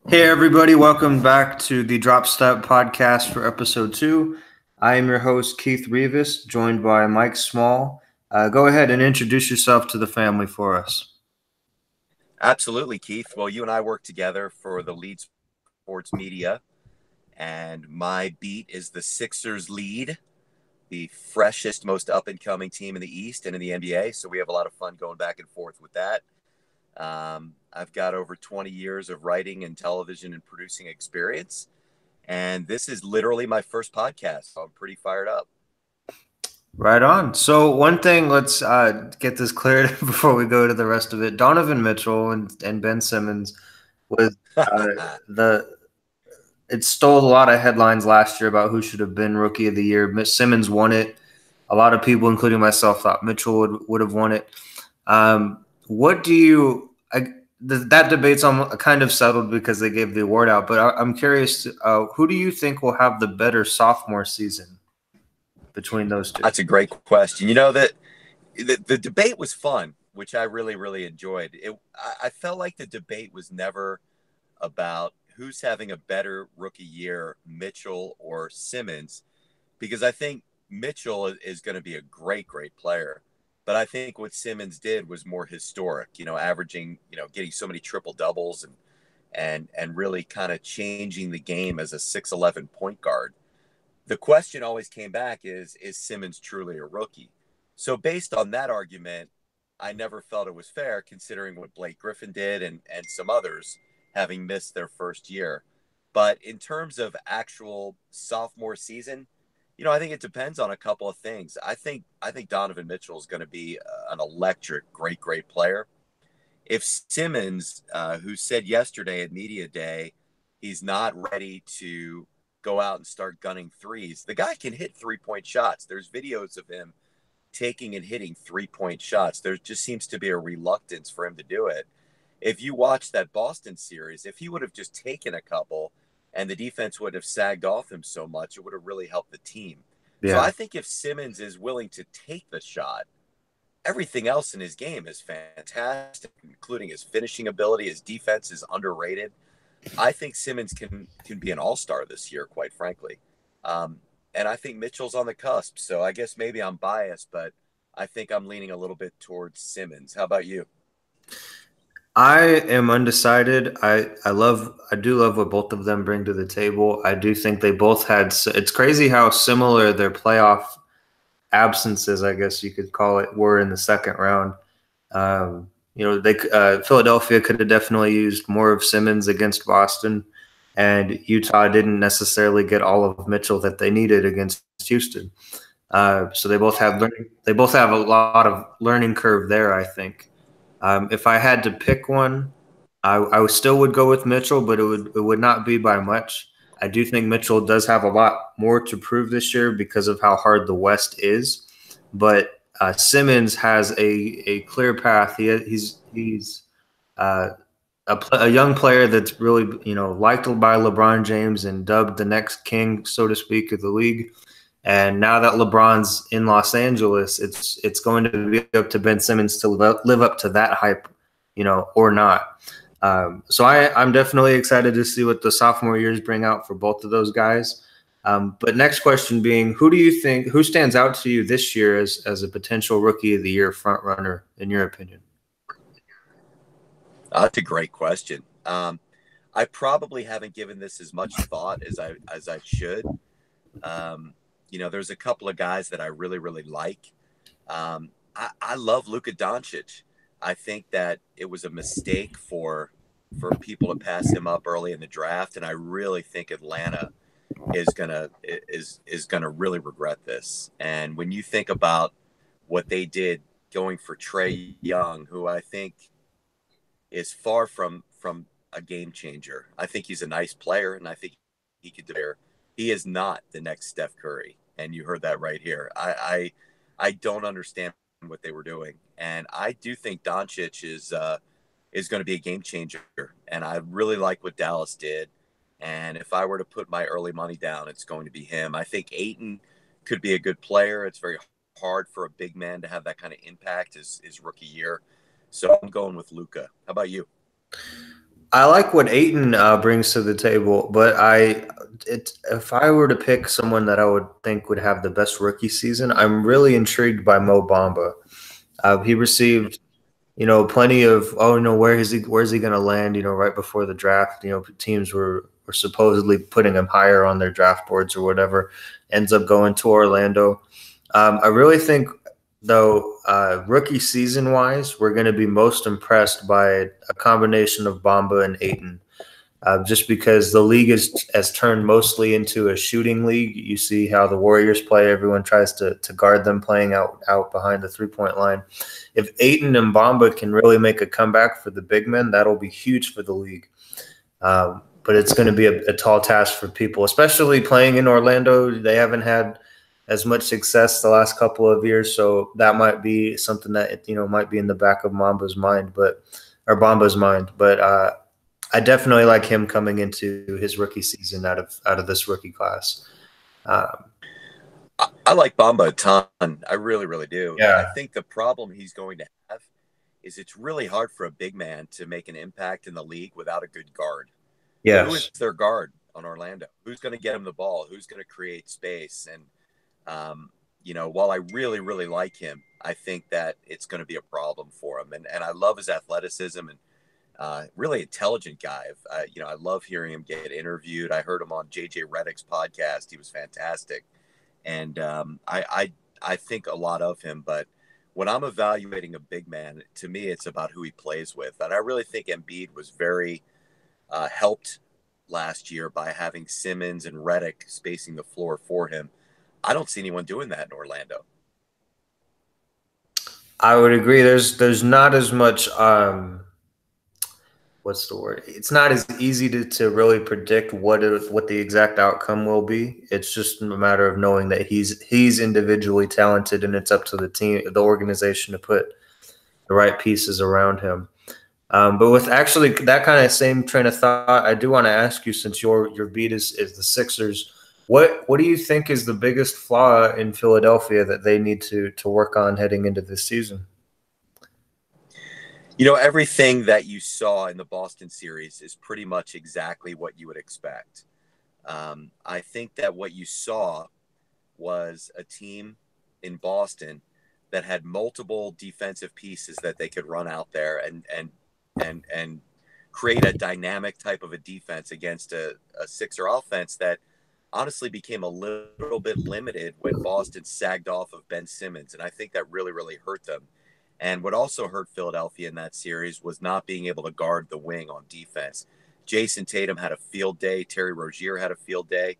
Hey everybody, welcome back to the Drop Step podcast for episode 2. I am your host Keith Rivas, joined by Mike Small. Go ahead and introduce yourself to the family for us. Absolutely, Keith. Well, you and I work together for the Lead Sports Media, and my beat is the Sixers lead, the freshest, most up and coming team in the East and in the NBA. So we have a lot of fun going back and forth with that. I've got over 20 years of writing and television and producing experience, and this is literally my first podcast. So I'm pretty fired up. Right on. So one thing, let's get this cleared before we go to the rest of it. Donovan Mitchell and Ben Simmons was the it stole a lot of headlines last year about who should have been Rookie of the Year. Simmons won it. A lot of people, including myself, thought Mitchell would have won it. What do you? That debate's kind of settled because they gave the award out. But I'm curious, who do you think will have the better sophomore season between those two? That's a great question. You know that the debate was fun, which I really, really enjoyed. I felt like the debate was never about who's having a better rookie year, Mitchell or Simmons, because I think Mitchell is going to be a great, great player. But I think what Simmons did was more historic, averaging, getting so many triple doubles and really kind of changing the game as a 6'11" point guard. The question always came back is Simmons truly a rookie? So based on that argument, I never felt it was fair considering what Blake Griffin did and some others having missed their first year. But in terms of actual sophomore season, I think it depends on a couple of things. I think Donovan Mitchell is going to be an electric, great, great player. If Simmons, who said yesterday at media day, he's not ready to go out and start gunning threes, the guy can hit 3-point shots. There's videos of him taking and hitting 3-point shots. There just seems to be a reluctance for him to do it. If you watch that Boston series, if he would have just taken a couple and the defense would have sagged off him so much, it would have really helped the team. So Yeah. I think if Simmons is willing to take the shot, everything else in his game is fantastic, including his finishing ability. His defense is underrated. I think Simmons can be an all-star this year, quite frankly. And I think Mitchell's on the cusp. So I guess maybe I'm biased, but I think I'm leaning a little bit towards Simmons. How about you? I am undecided. I do love what both of them bring to the table. I do think they both had. It's crazy how similar their playoff absences, I guess you could call it, were in the second round. They Philadelphia could have definitely used more of Simmons against Boston, and Utah didn't necessarily get all of Mitchell that they needed against Houston. So they both have a lot of learning curve there, I think. If I had to pick one, I still would go with Mitchell, but it would not be by much. I do think Mitchell does have a lot more to prove this year because of how hard the West is. But Simmons has a clear path. He's uh, a young player that's really liked by LeBron James and dubbed the next king, so to speak, of the league. And now that LeBron's in Los Angeles, it's going to be up to Ben Simmons to live up to that hype, or not. So I'm definitely excited to see what the sophomore years bring out for both of those guys. But next question being, who stands out to you this year as a potential Rookie of the Year front runner, in your opinion? That's a great question. I probably haven't given this as much thought as I should. There's a couple of guys that I really, really like. I love Luka Doncic. I think that it was a mistake for people to pass him up early in the draft, and I really think Atlanta is gonna really regret this. And when you think about what they did going for Trae Young, who I think is far from a game changer. I think he's a nice player, and I think he could do there. He is not the next Steph Curry, and you heard that right here. I don't understand what they were doing, and I do think Doncic is going to be a game changer, and I really like what Dallas did. And if I were to put my early money down, it's going to be him. I think Aiton could be a good player. It's very hard for a big man to have that kind of impact his rookie year. So I'm going with Luka. How about you? I like what Aiton brings to the table, but if I were to pick someone that I would think would have the best rookie season, I'm really intrigued by Mo Bamba. He received, plenty of, oh no, where's he going to land? Right before the draft, teams were supposedly putting him higher on their draft boards or whatever. Ends up going to Orlando. I really think, though, rookie season wise, we're going to be most impressed by a combination of Bamba and Aiton. Just because the league has turned mostly into a shooting league. You see how the Warriors play. Everyone tries to guard them playing out behind the 3-point line. If Aiton and Bamba can really make a comeback for the big men, that'll be huge for the league. But it's going to be a tall task for people, especially playing in Orlando. They haven't had as much success the last couple of years, so that might be something that might be in the back of Bamba's mind. But I definitely like him coming into his rookie season out of this rookie class. I like Bamba a ton. I really, really do. I Yeah. think the problem he's going to have is it's really hard for a big man to make an impact in the league without a good guard. Who is Yes. their guard on Orlando? Who's going to get him the ball? Who's going to create space? And while I really, really like him, I think that it's going to be a problem for him. And I love his athleticism and really intelligent guy. I love hearing him get interviewed. I heard him on JJ Redick's podcast. He was fantastic. And I think a lot of him. But when I'm evaluating a big man, to me, it's about who he plays with. And I really think Embiid was very helped last year by having Simmons and Redick spacing the floor for him. I don't see anyone doing that in Orlando. I would agree. There's not as much what's the word? It's not as easy to really predict what the exact outcome will be. It's just a matter of knowing that he's individually talented, and it's up to the team, the organization, to put the right pieces around him. But with actually that kind of same train of thought, I do want to ask you, since your beat is the Sixers, what do you think is the biggest flaw in Philadelphia that they need to work on heading into this season? Everything that you saw in the Boston series is pretty much exactly what you would expect. I think that what you saw was a team in Boston that had multiple defensive pieces that they could run out there and create a dynamic type of a defense against a Sixer offense that honestly became a little bit limited when Boston sagged off of Ben Simmons. And I think that really, really hurt them. And what also hurt Philadelphia in that series was not being able to guard the wing on defense. Jason Tatum had a field day. Terry Rozier had a field day.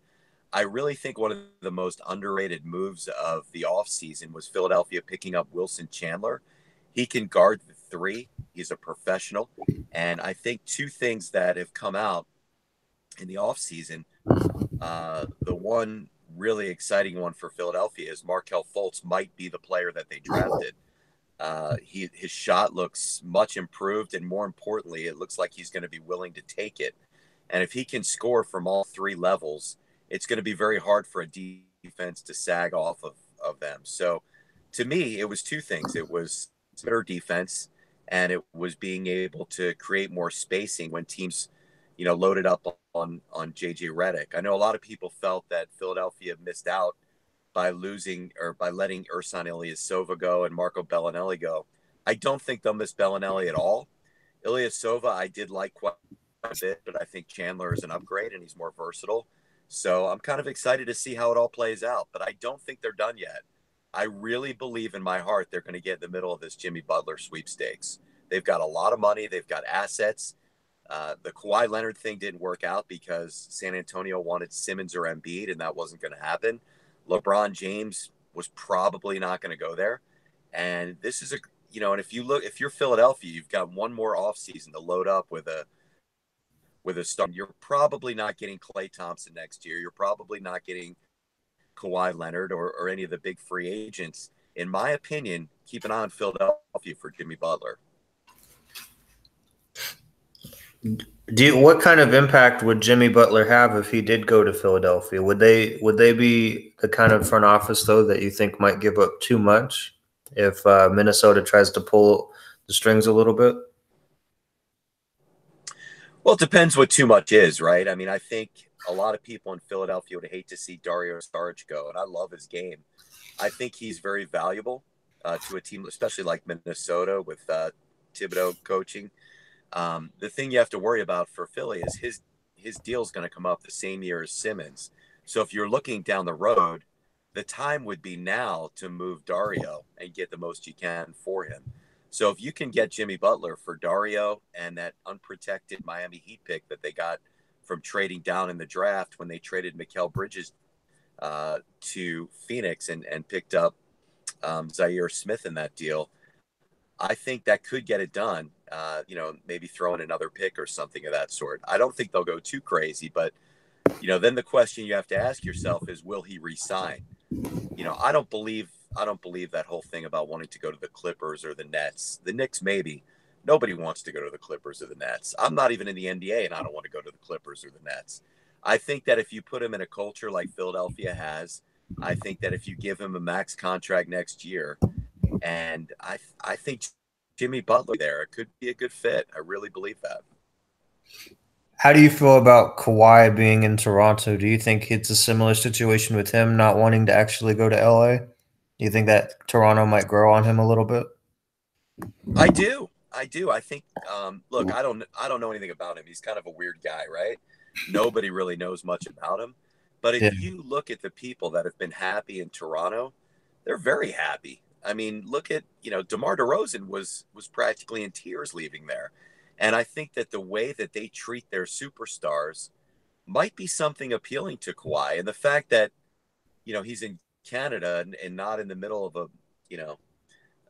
I really think one of the most underrated moves of the offseason was Philadelphia picking up Wilson Chandler. He can guard the three. He's a professional. And I think two things that have come out in the offseason, the one really exciting one for Philadelphia is Markelle Fultz might be the player that they drafted. His shot looks much improved, and more importantly, it looks like he's going to be willing to take it. And if he can score from all three levels, it's going to be very hard for a defense to sag off of them. So to me, it was two things. It was better defense, and it was being able to create more spacing when teams, loaded up on JJ Redick. I know a lot of people felt that Philadelphia missed out by losing or by letting Ersan Ilyasova go and Marco Bellinelli go. I don't think they'll miss Bellinelli at all. Ilyasova, I did like quite a bit, but I think Chandler is an upgrade and he's more versatile. So I'm kind of excited to see how it all plays out, but I don't think they're done yet. I really believe in my heart they're going to get in the middle of this Jimmy Butler sweepstakes. They've got a lot of money. They've got assets. The Kawhi Leonard thing didn't work out because San Antonio wanted Simmons or Embiid, and that wasn't going to happen. LeBron James was probably not going to go there. And this is and if you're Philadelphia, you've got one more offseason to load up with a star. You're probably not getting Klay Thompson next year. You're probably not getting Kawhi Leonard or any of the big free agents. In my opinion, keep an eye on Philadelphia for Jimmy Butler. What kind of impact would Jimmy Butler have if he did go to Philadelphia? Would they be the kind of front office, though, that you think might give up too much if Minnesota tries to pull the strings a little bit? Well, it depends what too much is, right? I mean, I think a lot of people in Philadelphia would hate to see Dario Saric go, and I love his game. I think he's very valuable to a team, especially like Minnesota with Thibodeau coaching. The thing you have to worry about for Philly is his deal is going to come up the same year as Simmons. So if you're looking down the road, the time would be now to move Dario and get the most you can for him. So if you can get Jimmy Butler for Dario and that unprotected Miami Heat pick that they got from trading down in the draft when they traded Mikal Bridges to Phoenix and picked up Zaire Smith in that deal, I think that could get it done. Maybe throw in another pick or something of that sort. I don't think they'll go too crazy, but then the question you have to ask yourself is, will he resign? I don't believe that whole thing about wanting to go to the Clippers or the Nets. The Knicks, maybe. Nobody wants to go to the Clippers or the Nets. I'm not even in the NBA, and I don't want to go to the Clippers or the Nets. I think that if you put him in a culture like Philadelphia has, I think that if you give him a max contract next year, and I think Jimmy Butler there, it could be a good fit. I really believe that. How do you feel about Kawhi being in Toronto? Do you think it's a similar situation with him not wanting to actually go to LA? Do you think that Toronto might grow on him a little bit? I do. I do. I think look, I don't know anything about him. He's kind of a weird guy, right? Nobody really knows much about him. But Yeah. if you look at the people that have been happy in Toronto, they're very happy. I mean, look at, DeMar DeRozan was practically in tears leaving there. And I think that the way that they treat their superstars might be something appealing to Kawhi. And the fact that, he's in Canada and not in the middle of you know,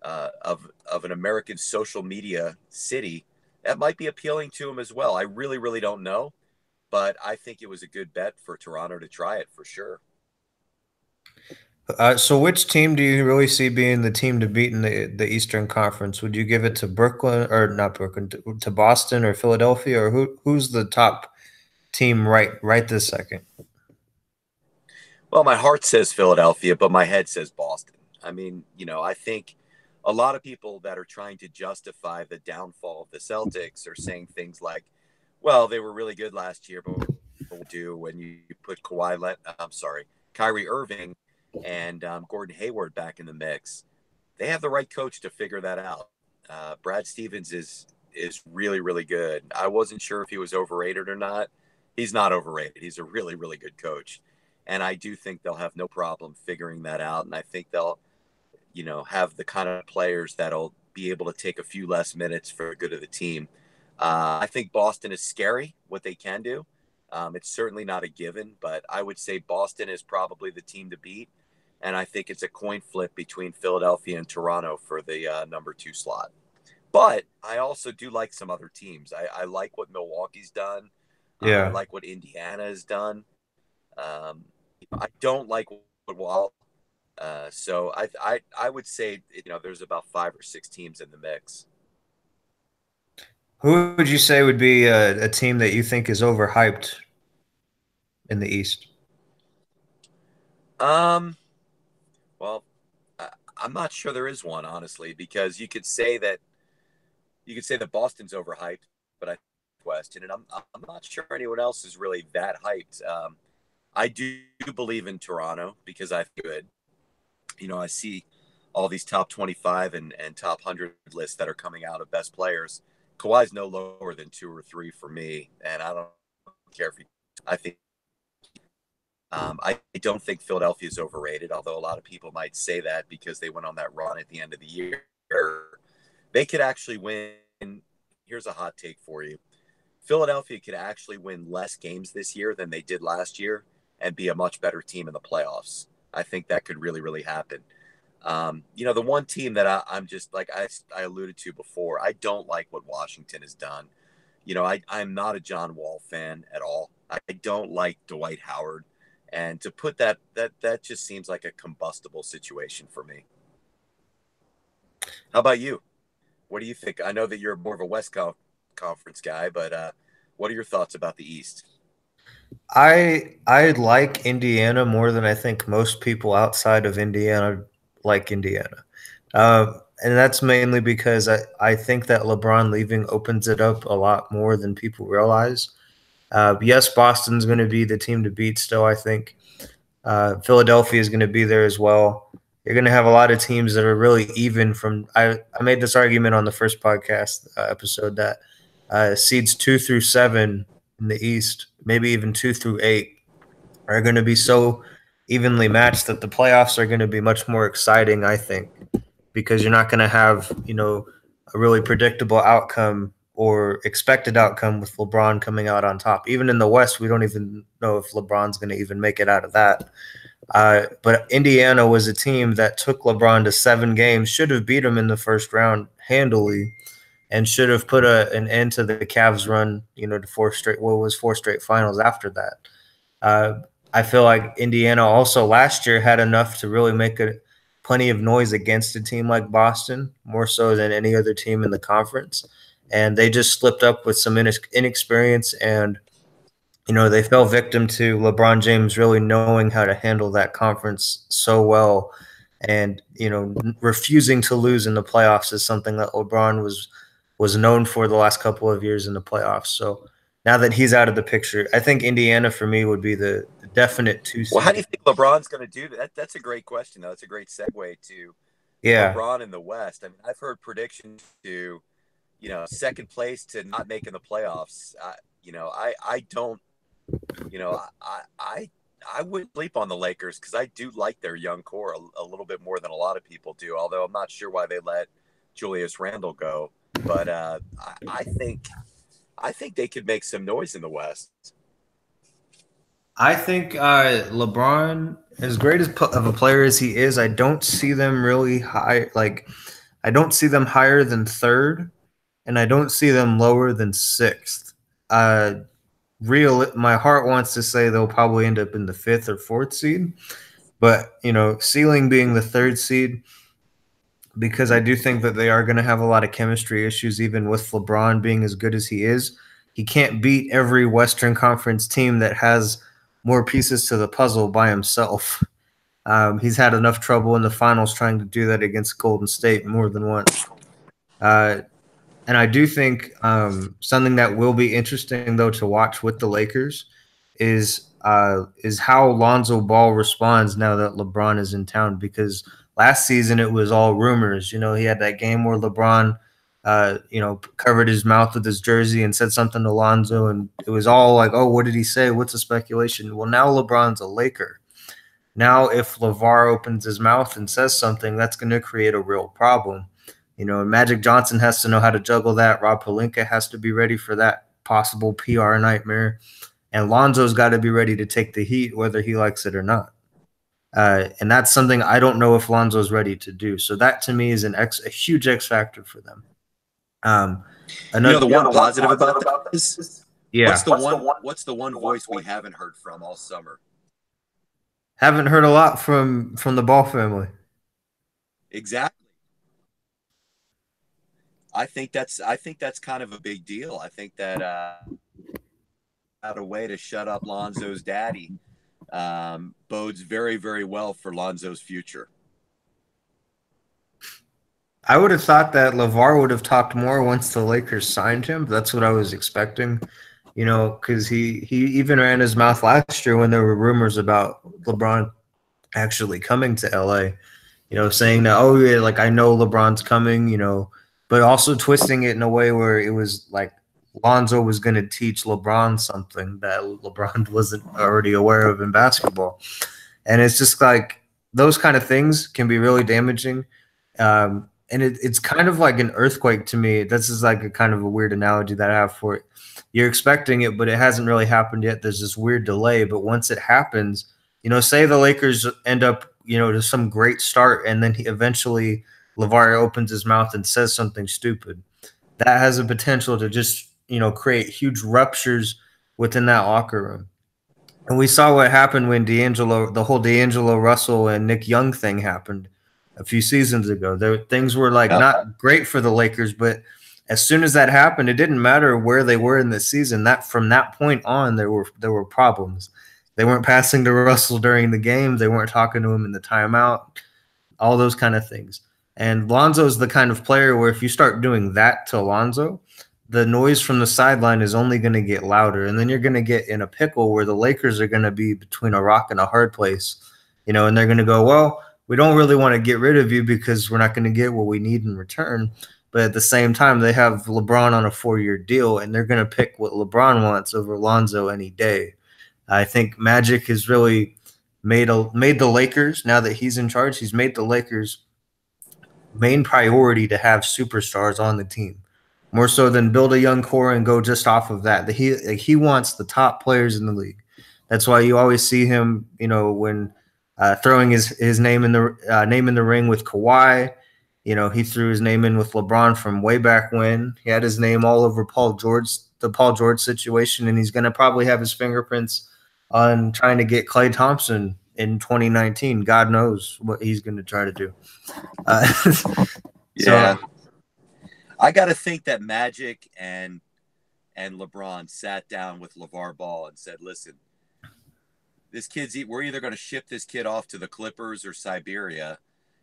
of an American social media city, that might be appealing to him as well. I really, really don't know, but I think it was a good bet for Toronto to try it for sure. So which team do you really see being the team to beat in the Eastern Conference? Would you give it to Brooklyn or not Brooklyn to Boston or Philadelphia or who's the top team right this second? Well, my heart says Philadelphia, but my head says Boston. I mean, I think a lot of people that are trying to justify the downfall of the Celtics are saying things like, well, they were really good last year, but what we'll do when you put I'm sorry, Kyrie Irving and Gordon Hayward back in the mix, they have the right coach to figure that out. Brad Stevens is really, really good. I wasn't sure if he was overrated or not. He's not overrated. He's a really, really good coach. And I do think they'll have no problem figuring that out. And I think they'll, have the kind of players that'll be able to take a few less minutes for the good of the team. I think Boston is scary, what they can do. It's certainly not a given, but I would say Boston is probably the team to beat. And I think it's a coin flip between Philadelphia and Toronto for the number 2 slot. But I also do like some other teams. I like what Milwaukee's done. I Yeah. like what Indiana has done. Um, I don't like what Wall. So I would say there's about 5 or 6 teams in the mix. Who would you say would be a team that you think is overhyped in the East? Um, well, I'm not sure there is one honestly, because you could say that Boston's overhyped, but I question, and I'm not sure anyone else is really that hyped. I do believe in Toronto because I feel good. I see all these top 25 and top 100 lists that are coming out of best players. Kawhi's no lower than 2 or 3 for me, and I don't care if he. I think I don't think Philadelphia is overrated, although a lot of people might say that because they went on that run at the end of the year. They could actually win. Here's a hot take for you. Philadelphia could actually win less games this year than they did last year and be a much better team in the playoffs. I think that could really, really happen. The one team that I'm just like I alluded to before, I don't like what Washington has done. I'm not a John Wall fan at all. I don't like Dwight Howard, and to put that just seems like a combustible situation for me. How about you? What do you think? I know that you're more of a Conference guy, but what are your thoughts about the East? I like Indiana more than I think most people outside of Indiana like Indiana. and that's mainly because I think that LeBron leaving opens it up a lot more than people realize. Yes, Boston's going to be the team to beat still, I think. Philadelphia is going to be there as well. You're going to have a lot of teams that are really even from. I made this argument on the first podcast episode that seeds 2 through 7 in the East, maybe even 2 through 8, are going to be so evenly matched that the playoffs are going to be much more exciting, I think, because you're not going to have, a really predictable outcome or expected outcome with LeBron coming out on top. Even in the West, we don't even know if LeBron's going to even make it out of that. But Indiana was a team that took LeBron to 7 games, should have beat him in the first round handily, and should have put an end to the Cavs run, to 4 straight finals after that. I feel like Indiana also last year had enough to really make plenty of noise against a team like Boston, more so than any other team in the conference. And they just slipped up with some inexperience, and they fell victim to LeBron James really knowing how to handle that conference so well, and refusing to lose in the playoffs is something that LeBron was known for the last couple of years in the playoffs. So now that he's out of the picture, I think Indiana for me would be the definite two Well, how seed. do you think LeBron's going to do that? That's a great question. Though. That's a great segue to Yeah, LeBron in the West. I mean, I've heard predictions to, second place to not making the playoffs. I don't, I wouldn't sleep on the Lakers because I do like their young core a little bit more than a lot of people do. Although I'm not sure why they let Julius Randle go, but I think they could make some noise in the West. I think LeBron, as great of a player as he is, I don't see them really high. Like, I don't see them higher than third, and I don't see them lower than sixth. My heart wants to say they'll probably end up in the fifth or fourth seed, but ceiling being the third seed, because I do think that they are going to have a lot of chemistry issues, even with LeBron being as good as he is. He can't beat every Western Conference team that has more pieces to the puzzle by himself. He's had enough trouble in the finals trying to do that against Golden State more than once. And I do think something that will be interesting, though, to watch with the Lakers is how Lonzo Ball responds now that LeBron is in town. Because last season it was all rumors. He had that game where LeBron, covered his mouth with his jersey and said something to Lonzo, and it was all like, "Oh, what did he say? What's the speculation?" Well, now LeBron's a Laker. Now, if LeVar opens his mouth and says something, that's going to create a real problem. Magic Johnson has to know how to juggle that. Rob Pelinka has to be ready for that possible PR nightmare. And Lonzo's got to be ready to take the heat, whether he likes it or not. And that's something I don't know if Lonzo's ready to do. So that to me is a huge X factor for them. The one positive about that is yeah. What's the one voice we haven't heard from all summer? Haven't heard a lot from the Ball family. Exactly. I think that's kind of a big deal. I think that out a way to shut up Lonzo's daddy bodes very, very well for Lonzo's future. I would have thought that LeVar would have talked more once the Lakers signed him. That's what I was expecting, because he even ran his mouth last year when there were rumors about LeBron actually coming to LA, saying that, oh, yeah, like, I know LeBron's coming, but also twisting it in a way where it was like Lonzo was going to teach LeBron something that LeBron wasn't already aware of in basketball. And it's just like those kind of things can be really damaging. And it's kind of like an earthquake to me. This is like a kind of a weird analogy that I have for it. You're expecting it, but it hasn't really happened yet. There's this weird delay. But once it happens, say the Lakers end up, to some great start, and then eventually LeVar opens his mouth and says something stupid. That has a potential to just, create huge ruptures within that locker room. And we saw what happened when the whole D'Angelo Russell and Nick Young thing happened a few seasons ago. Things were like not great for the Lakers, but as soon as that happened, it didn't matter where they were in the season. That from that point on, there were problems. They weren't passing to Russell during the game. They weren't talking to him in the timeout. All those kind of things. And Lonzo's the kind of player where if you start doing that to Lonzo, the noise from the sideline is only going to get louder. And then you're going to get in a pickle where the Lakers are going to be between a rock and a hard place, and they're going to go, well, we don't really want to get rid of you because we're not going to get what we need in return. But at the same time, they have LeBron on a 4-year deal, and they're going to pick what LeBron wants over Lonzo any day. I think Magic has really made the Lakers, now that he's in charge, he's made the Lakers main priority to have superstars on the team, more so than build a young core and go just off of that. He wants the top players in the league. That's why you always see him, when throwing his name in the ring with Kawhi. He threw his name in with LeBron from way back when. He had his name all over the Paul George situation, and he's going to probably have his fingerprints on trying to get Klay Thompson in 2019. God knows what he's going to try to do. Yeah, I got to think that Magic and LeBron sat down with LeVar Ball and said, "Listen, we're either going to ship this kid off to the Clippers or Siberia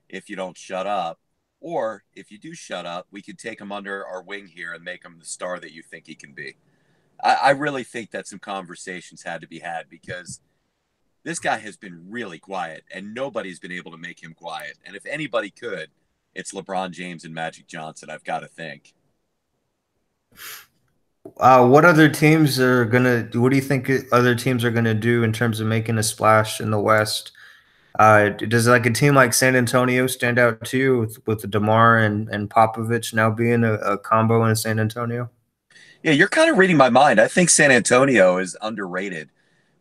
if you don't shut up, or if you do shut up, we can take him under our wing here and make him the star that you think he can be." I really think that some conversations had to be had, because this guy has been really quiet and nobody's been able to make him quiet. And if anybody could, it's LeBron James and Magic Johnson, I've got to think. What do you think other teams are gonna do in terms of making a splash in the West? Does like a team like San Antonio stand out to you with DeMar and Popovich now being a combo in San Antonio? Yeah, you're kind of reading my mind. I think San Antonio is underrated.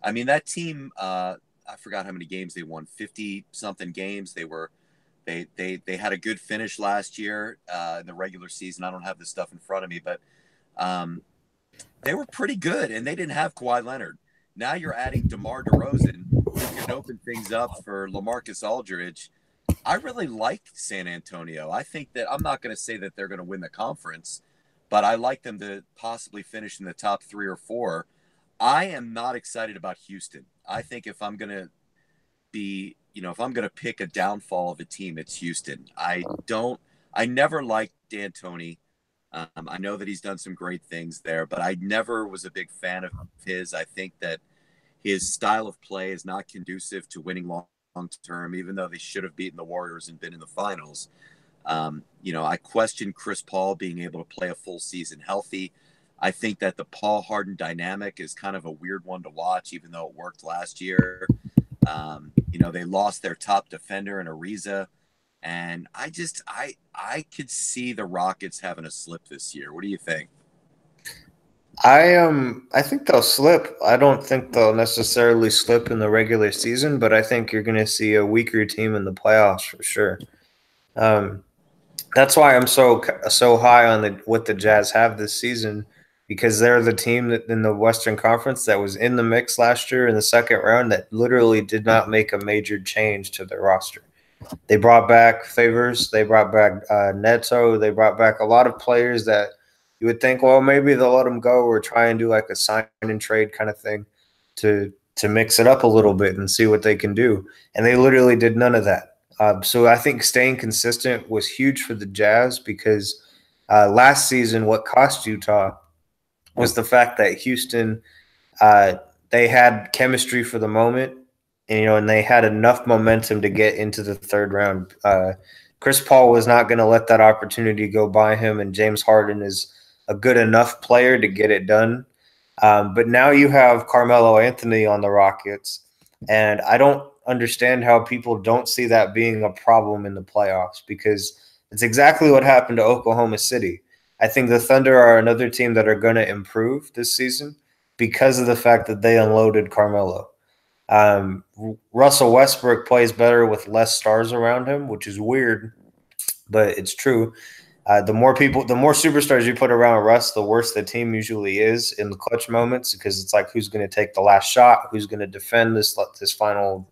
I mean, that team, I forgot how many games they won, 50 something games. They had a good finish last year in the regular season. I don't have this stuff in front of me, but they were pretty good, and they didn't have Kawhi Leonard. Now you're adding DeMar DeRozan, who can open things up for LaMarcus Aldridge. I really like San Antonio. I think that I'm not going to say that they're going to win the conference, but I like them to possibly finish in the top 3 or 4. I am not excited about Houston. I think if I'm going to pick a downfall of a team, it's Houston. I never liked D'Antoni. I know that he's done some great things there, but I never was a big fan of his. I think that his style of play is not conducive to winning long term, even though they should have beaten the Warriors and been in the finals. I question Chris Paul being able to play a full season healthy. I think that the Paul Harden dynamic is kind of a weird one to watch, even though it worked last year. They lost their top defender in Ariza. And I could see the Rockets having a slip this year. What do you think? I think they'll slip. I don't think they'll necessarily slip in the regular season, but I think you're going to see a weaker team in the playoffs for sure. That's why I'm so high on what the Jazz have this season, because they're the team that in the Western Conference that was in the mix last year in the second round that literally did not make a major change to their roster. They brought back Favors, they brought back Neto, they brought back a lot of players that you would think, well, maybe they'll let them go or try and do like a sign and trade kind of thing to mix it up a little bit and see what they can do. And they literally did none of that. So I think staying consistent was huge for the Jazz, because last season what cost Utah was the fact that Houston, they had chemistry for the moment, and they had enough momentum to get into the third round. Chris Paul was not going to let that opportunity go by him, and James Harden is a good enough player to get it done. But now you have Carmelo Anthony on the Rockets, and I don't understand how people don't see that being a problem in the playoffs, because it's exactly what happened to Oklahoma City. I think the Thunder are another team that are going to improve this season because of the fact that they unloaded Carmelo. Russell Westbrook plays better with less stars around him, which is weird, but it's true. The more superstars you put around Russ, the worse the team usually is in the clutch moments, because it's like, who's going to take the last shot? Who's going to defend this final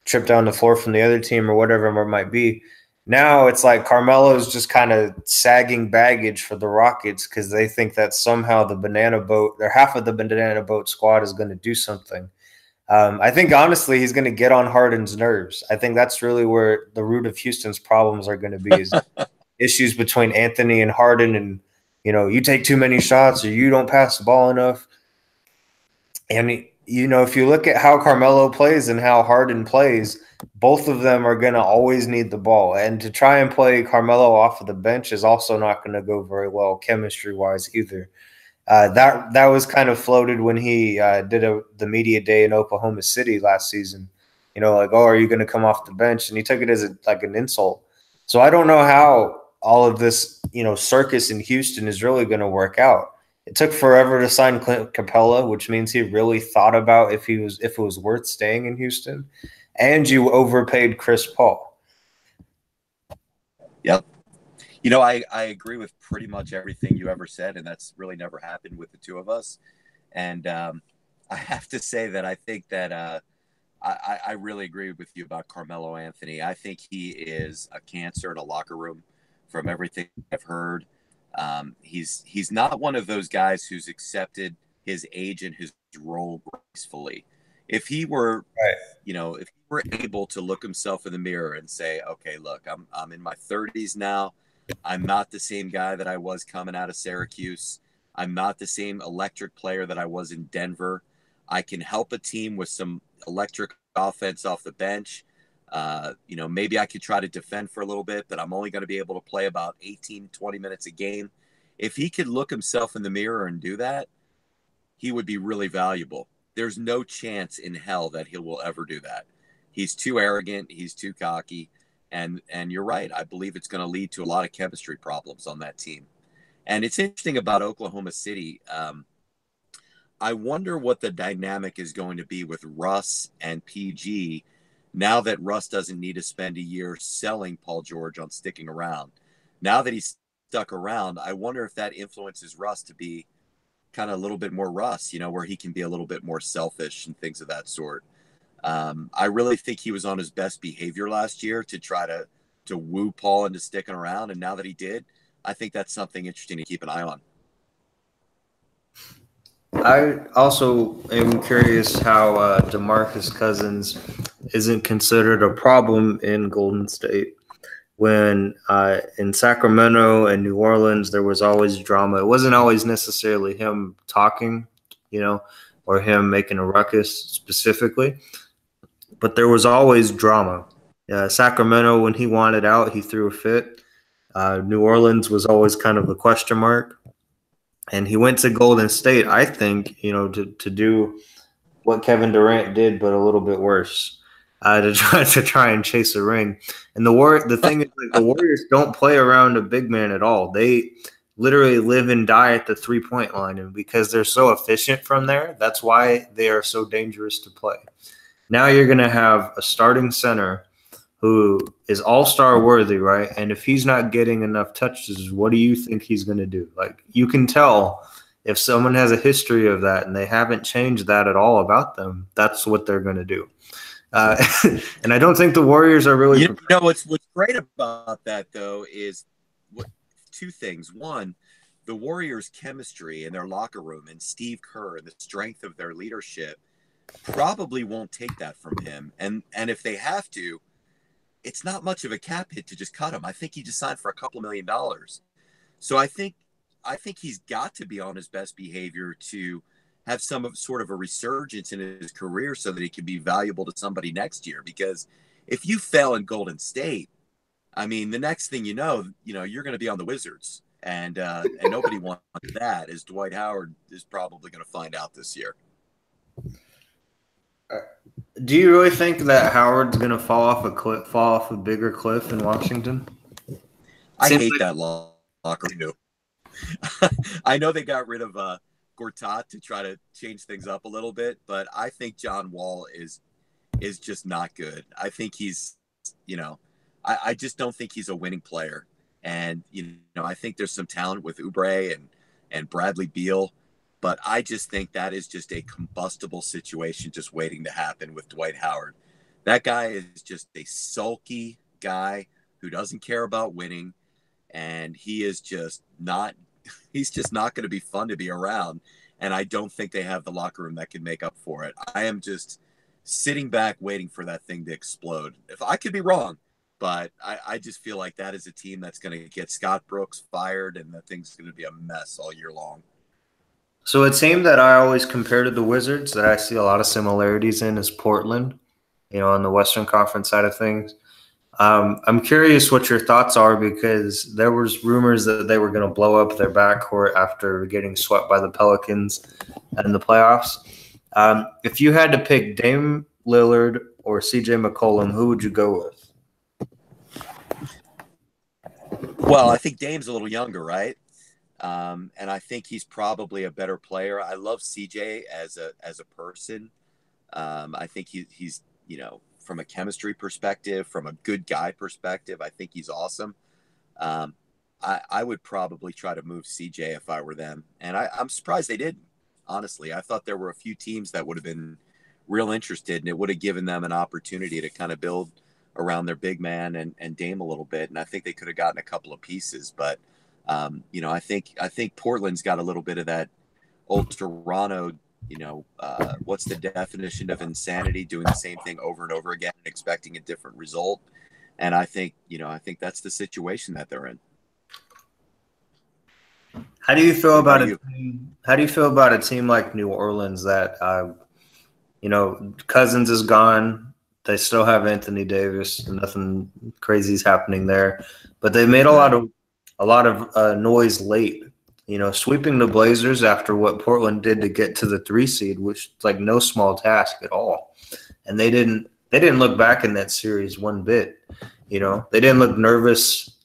trip down the floor from the other team, or whatever it might be. Now it's like Carmelo's just kind of sagging baggage for the Rockets, because they think that somehow the banana boat, or half of the banana boat squad, is going to do something. I think honestly he's going to get on Harden's nerves. I think that's really where the root of Houston's problems are going to be, is issues between Anthony and Harden, and you take too many shots or you don't pass the ball enough. And if you look at how Carmelo plays and how Harden plays, both of them are going to always need the ball. And to try and play Carmelo off of the bench is also not going to go very well chemistry wise either. That was kind of floated when he did the media day in Oklahoma City last season. Like, oh, are you going to come off the bench? And he took it as like an insult. So I don't know how all of this circus in Houston is really going to work out. It took forever to sign Clint Capella, which means he really thought about if it was worth staying in Houston. And you overpaid Chris Paul. Yep. I agree with pretty much everything you ever said, and that's really never happened with the two of us. And I have to say that I think that I really agree with you about Carmelo Anthony. I think he is a cancer in a locker room from everything I've heard. He's not one of those guys who's accepted his age and his role gracefully. If he were, right. If he were able to look himself in the mirror and say, okay, look, I'm in my 30s now. I'm not the same guy that I was coming out of Syracuse. I'm not the same electric player that I was in Denver. I can help a team with some electric offense off the bench. Maybe I could try to defend for a little bit, but I'm only going to be able to play about 18, 20 minutes a game. If he could look himself in the mirror and do that, he would be really valuable. There's no chance in hell that he will ever do that. He's too arrogant. He's too cocky. And you're right. I believe it's going to lead to a lot of chemistry problems on that team. And it's interesting about Oklahoma City. I wonder what the dynamic is going to be with Russ and PG now that Russ doesn't need to spend a year selling Paul George on sticking around. Now that he's stuck around, I wonder if that influences Russ to be kind of a little bit more Russ, where he can be a little bit more selfish and things of that sort. I really think he was on his best behavior last year to try to woo Paul into sticking around. And now that he did, I think that's something interesting to keep an eye on. I also am curious how DeMarcus Cousins isn't considered a problem in Golden State. When in Sacramento and New Orleans, there was always drama. It wasn't always necessarily him talking, or him making a ruckus specifically, but there was always drama. Sacramento, when he wanted out, he threw a fit. New Orleans was always kind of a question mark. And he went to Golden State, I think, to do what Kevin Durant did, but a little bit worse, to try and chase a ring. And the thing is, like, the Warriors don't play around a big man at all. They literally live and die at the 3-point line, and because they're so efficient from there, that's why they are so dangerous to play. Now you're going to have a starting center who is all-star worthy, right? And if he's not getting enough touches, what do you think he's going to do? Like, you can tell if someone has a history of that and they haven't changed that at all about them, that's what they're going to do. And I don't think the Warriors are really. What's great about that, though, is two things. One, the Warriors' chemistry in their locker room and Steve Kerr and the strength of their leadership probably won't take that from him. And if they have to, it's not much of a cap hit to just cut him. I think he just signed for a couple $1 million. So I think he's got to be on his best behavior to have some sort of a resurgence in his career so that he can be valuable to somebody next year. Because if you fail in Golden State, I mean, the next thing you're going to be on the Wizards, and nobody wants that, as Dwight Howard is probably going to find out this year. Do you really think that Howard's going to fall off a bigger cliff in Washington? I hate that locker room. I know they got rid of Gortat to try to change things up a little bit, but I think John Wall is just not good. I think he's, I just don't think he's a winning player. And, I think there's some talent with Oubre and Bradley Beal. But I just think that is just a combustible situation just waiting to happen with Dwight Howard. That guy is just a sulky guy who doesn't care about winning. And he is just not – he's just not going to be fun to be around. And I don't think they have the locker room that can make up for it. I am just sitting back waiting for that thing to explode. If I could be wrong, but I just feel like that is a team that's going to get Scott Brooks fired, and that thing's going to be a mess all year long. So a team that I always compare to the Wizards that I see a lot of similarities in is Portland, on the Western Conference side of things. I'm curious what your thoughts are because there was rumors that they were going to blow up their backcourt after getting swept by the Pelicans in the playoffs. If you had to pick Dame Lillard or CJ McCollum, who would you go with? Well, I think Dame's a little younger, right? And I think he's probably a better player. I love CJ as a person. I think he's from a chemistry perspective, from a good guy perspective, I think he's awesome. Um, I would probably try to move CJ if I were them, and I'm surprised they didn't. Honestly, I thought there were a few teams that would have been real interested, and it would have given them an opportunity to kind of build around their big man and Dame a little bit. And I think they could have gotten a couple of pieces, but I think Portland's got a little bit of that old Toronto. What's the definition of insanity? Doing the same thing over and over again and expecting a different result. And I think that's the situation that they're in. How do you feel What about about a you? team, how do you feel about a team like New Orleans that Cousins is gone. They still have Anthony Davis. Nothing crazy is happening there, but they made Right. a lot of noise late. Sweeping the Blazers after what Portland did to get to the 3 seed, which is like no small task at all. And they didn't look back in that series one bit. They didn't look nervous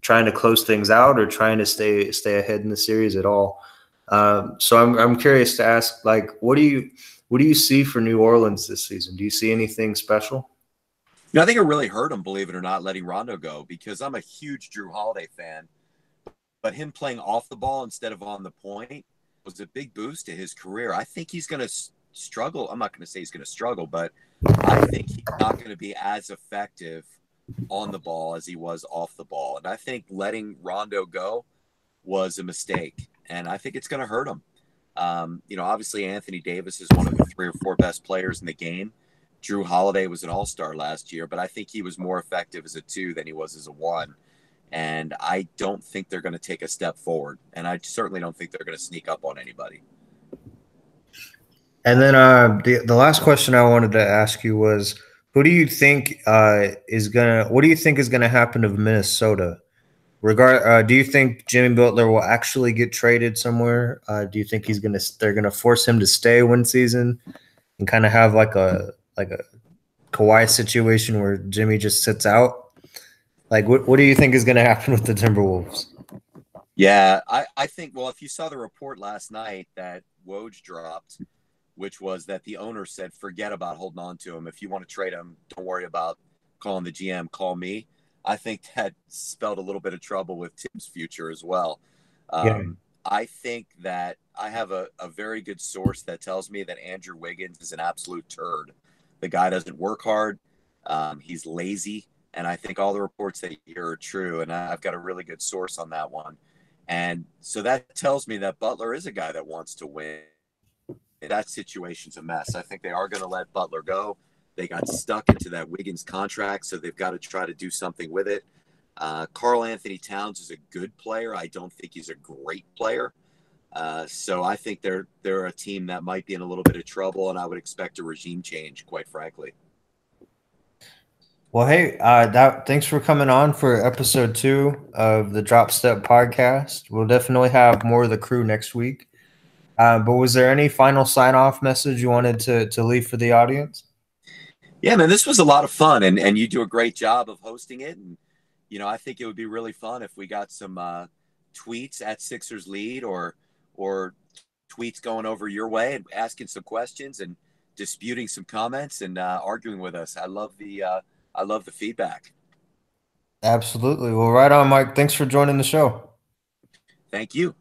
trying to close things out or trying to stay ahead in the series at all. So I'm curious to ask, like, what do you see for New Orleans this season? Do you see anything special? I think it really hurt him, believe it or not, letting Rondo go because I'm a huge Drew Holiday fan. But him playing off the ball instead of on the point was a big boost to his career. I think he's going to struggle. I'm not going to say he's going to struggle, but I think he's not going to be as effective on the ball as he was off the ball. And I think letting Rondo go was a mistake. And I think it's going to hurt him. Obviously, Anthony Davis is one of the 3 or 4 best players in the game. Drew Holiday was an all-star last year, but I think he was more effective as a 2 than he was as a 1. And I don't think they're going to take a step forward. And I certainly don't think they're going to sneak up on anybody. And then the last question I wanted to ask you was, who do you think what do you think is gonna happen to Minnesota? Do you think Jimmy Butler will actually get traded somewhere? Do you think they're gonna force him to stay one season and kind of have like a Kawhi situation where Jimmy just sits out? Like, what do you think is gonna happen with the Timberwolves? Yeah, I think, well, if you saw the report last night that Woj dropped, which was that the owner said, forget about holding on to him. If you want to trade him, don't worry about calling the GM, call me. I think that spelled a little bit of trouble with Tim's future as well. Yeah. I think that I have a very good source that tells me that Andrew Wiggins is an absolute turd. The guy doesn't work hard. He's lazy. And I think all the reports that you hear are true. And I've got a really good source on that one. And so that tells me that Butler is a guy that wants to win. That situation's a mess. I think they are going to let Butler go. They got stuck into that Wiggins contract, so they've got to try to do something with it. Karl Anthony Towns is a good player. I don't think he's a great player. So I think they're a team that might be in a little bit of trouble, and I would expect a regime change, quite frankly. Well, hey, thanks for coming on for episode 2 of the Drop Step podcast. We'll definitely have more of the crew next week. But was there any final sign-off message you wanted to leave for the audience? Yeah, man, this was a lot of fun, and you do a great job of hosting it. And I think it would be really fun if we got some tweets at Sixers Lead or tweets going over your way and asking some questions and disputing some comments and arguing with us. I love the feedback. Absolutely. Well, right on, Mike. Thanks for joining the show. Thank you.